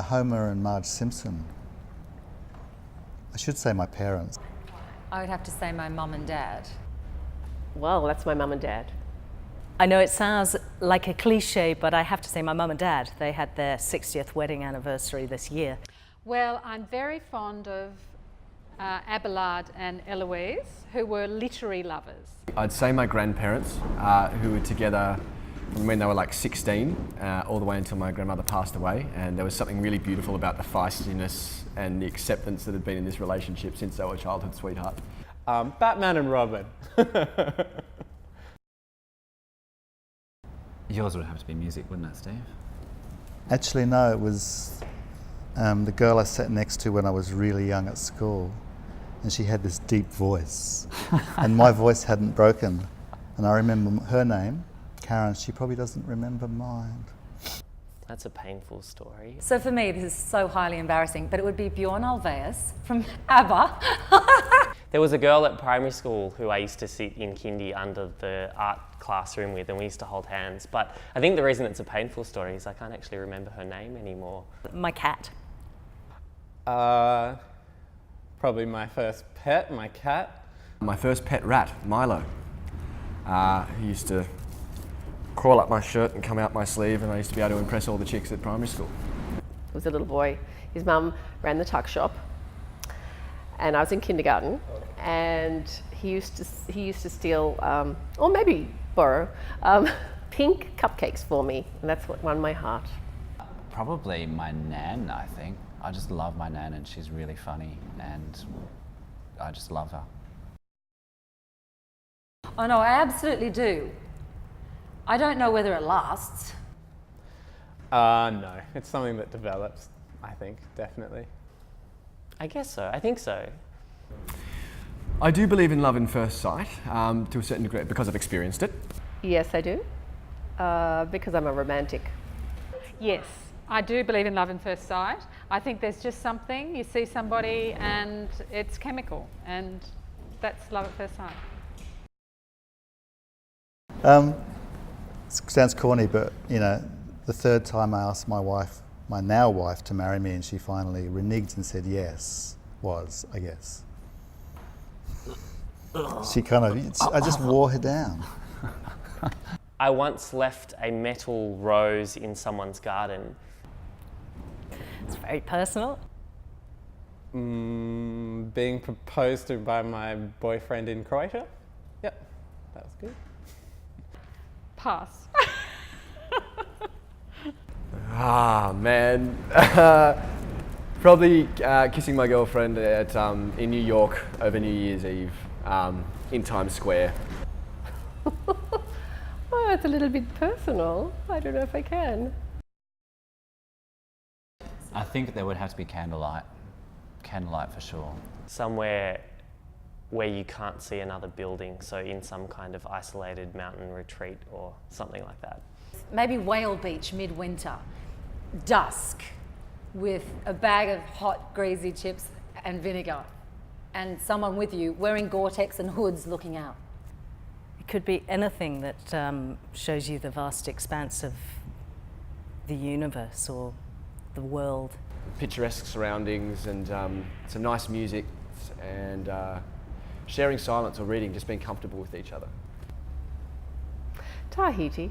Homer and Marge Simpson. I should say my parents. I would have to say my mum and dad. Well, that's my mum and dad. I know it sounds like a cliche, but I have to say my mum and dad. They had their 60th wedding anniversary this year. Well, I'm very fond of Abelard and Eloise, who were literary lovers. I'd say my grandparents, who were together from when they were like 16, all the way until my grandmother passed away. And there was something really beautiful about the feistiness and the acceptance that had been in this relationship since they were childhood sweethearts. Batman and Robin. Yours would have to be music, wouldn't it, Steve? Actually, no, it was the girl I sat next to when I was really young at school. And she had this deep voice. And my voice hadn't broken. And I remember her name, Karen. She probably doesn't remember mine. That's a painful story. So for me, this is so highly embarrassing, but it would be Bjorn Ulvaeus from ABBA. There was a girl at primary school who I used to sit in kindy under the art classroom with, and we used to hold hands. But I think the reason it's a painful story is I can't actually remember her name anymore. My cat. Probably my first pet, my cat. My first pet rat, Milo. He used to crawl up my shirt and come out my sleeve, and I used to be able to impress all the chicks at primary school. It was a little boy. His mum ran the tuck shop, and I was in kindergarten, and he used to steal, or maybe borrow, pink cupcakes for me, and that's what won my heart. Probably my nan, I think. I just love my nan, and she's really funny, and I just love her. Oh no, I absolutely do. I don't know whether it lasts. No, it's something that develops, I think, definitely. I guess so. I think so. I do believe in love in first sight, to a certain degree, because I've experienced it. Yes, I do, because I'm a romantic. Yes, I do believe in love at first sight. I think there's just something, you see somebody and it's chemical, and that's love at first sight. Sounds corny, but you know, the third time I asked my wife, my now wife, to marry me, and she finally reneged and said yes, was, I guess. She kind of, I just wore her down. I once left a metal rose in someone's garden. It's very personal. Being proposed to by my boyfriend in Croatia. Yep, that was good. Pass. Man. Probably kissing my girlfriend at, in New York over New Year's Eve, in Times Square. Oh, it's a little bit personal. I don't know if I can. I think there would have to be candlelight. Candlelight for sure. Somewhere where you can't see another building, so in some kind of isolated mountain retreat or something like that. Maybe Whale Beach midwinter, dusk, with a bag of hot greasy chips and vinegar, and someone with you wearing Gore-Tex and hoods looking out. It could be anything that shows you the vast expanse of the universe or the world. Picturesque surroundings and some nice music and sharing silence or reading, just being comfortable with each other. Tahiti.